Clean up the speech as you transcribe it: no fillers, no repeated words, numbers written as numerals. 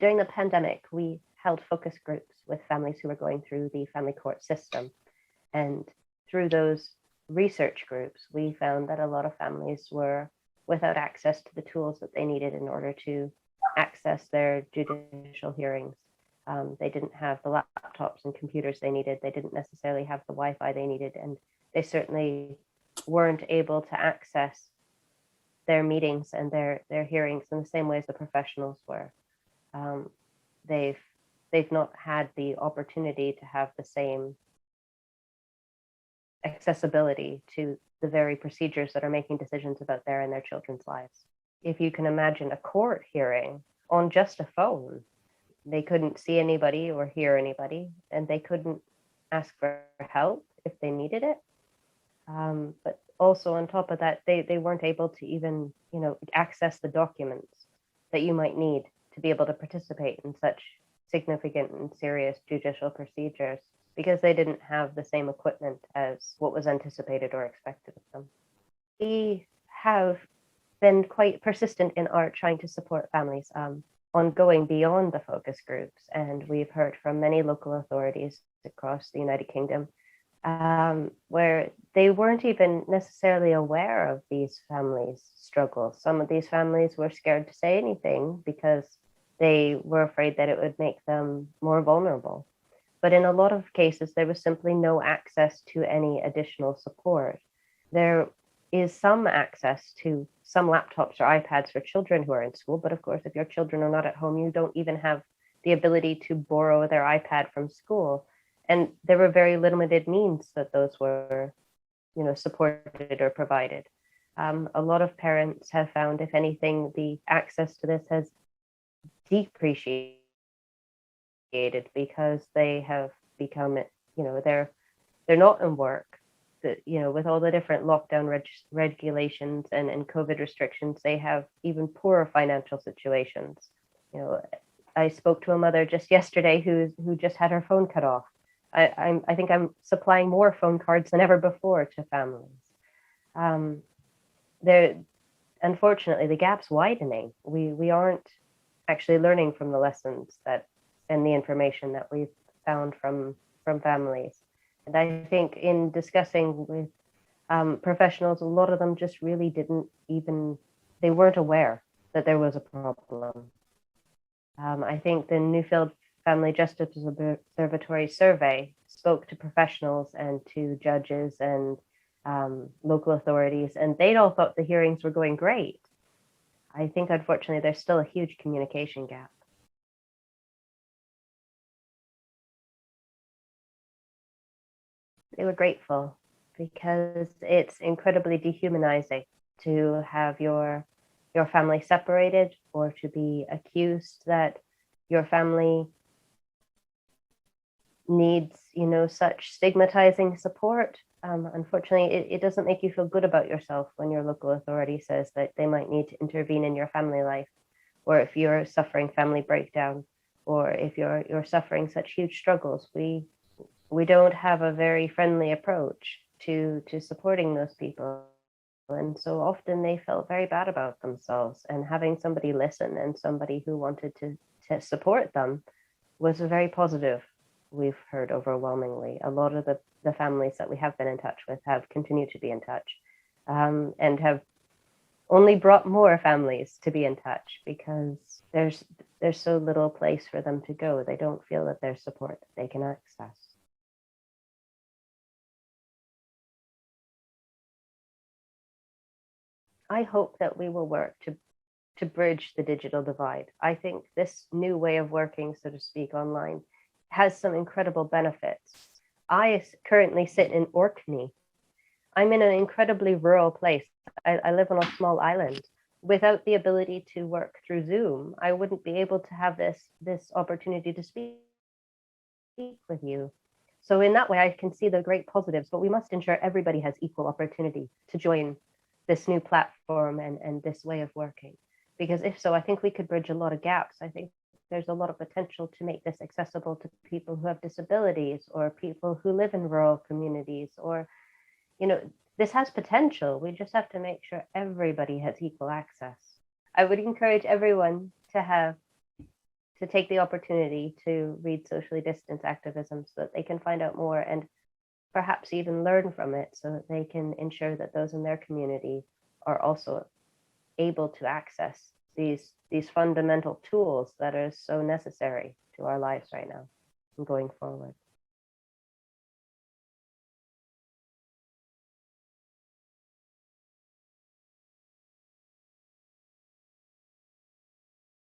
During the pandemic, we held focus groups with families who were going through the family court system. And through those research groups, we found that a lot of families were without access to the tools that they needed in order to access their judicial hearings. They didn't have the laptops and computers they needed. They didn't necessarily have the Wi-Fi they needed, and they certainly weren't able to access their meetings and their hearings in the same way as the professionals were. They've not had the opportunity to have the same accessibility to the very procedures that are making decisions about their and their children's lives. If you can imagine a court hearing on just a phone, they couldn't see anybody or hear anybody, and they couldn't ask for help if they needed it. But also on top of that, they weren't able to even, access the documents that you might need to be able to participate in such significant and serious judicial procedures, because they didn't have the same equipment as what was anticipated or expected of them. We have been quite persistent in our trying to support families on going beyond the focus groups. And we've heard from many local authorities across the United Kingdom where they weren't even necessarily aware of these families' struggles. Some of these families were scared to say anything because they were afraid that it would make them more vulnerable. But in a lot of cases, there was simply no access to any additional support. There is some access to some laptops or iPads for children who are in school, but of course, if your children are not at home, you don't even have the ability to borrow their iPad from school. And there were very limited means that those were, supported or provided. A lot of parents have found, if anything, the access to this has depreciated because they have become, they're not in work. With all the different lockdown regulations and COVID restrictions, they have even poorer financial situations. I spoke to a mother just yesterday who just had her phone cut off. I think I'm supplying more phone cards than ever before to families. Unfortunately, the gap's widening. We aren't actually learning from the lessons and the information that we've found from families. And I think in discussing with professionals, a lot of them just really they weren't aware that there was a problem. I think the Newfield Family Justice Observatory survey spoke to professionals and to judges and local authorities, and they all thought the hearings were going great. I think, unfortunately, there's still a huge communication gap. They were grateful because it's incredibly dehumanizing to have your family separated or to be accused that your family needs, such stigmatizing support. Unfortunately, it doesn't make you feel good about yourself when your local authority says that they might need to intervene in your family life, or if you're suffering family breakdown, or if you're suffering such huge struggles. We don't have a very friendly approach to supporting those people. And so often they felt very bad about themselves, and having somebody listen and somebody who wanted to support them was very positive. We've heard overwhelmingly. A lot of the families that we have been in touch with have continued to be in touch, and have only brought more families to be in touch because there's so little place for them to go. They don't feel that there's support that they can access. I hope that we will work to bridge the digital divide. I think this new way of working, so to speak, online has some incredible benefits. I currently sit in Orkney. I'm in an incredibly rural place. I live on a small island. Without the ability to work through Zoom, I wouldn't be able to have this opportunity to speak with you. So in that way, I can see the great positives, but we must ensure everybody has equal opportunity to join this new platform and this way of working. Because if so, I think we could bridge a lot of gaps. I think there's a lot of potential to make this accessible to people who have disabilities or people who live in rural communities, or, this has potential. We just have to make sure everybody has equal access. I would encourage everyone to have to take the opportunity to read socially distanced activism so that they can find out more and perhaps even learn from it so that they can ensure that those in their community are also able to access these fundamental tools that are so necessary to our lives right now and going forward.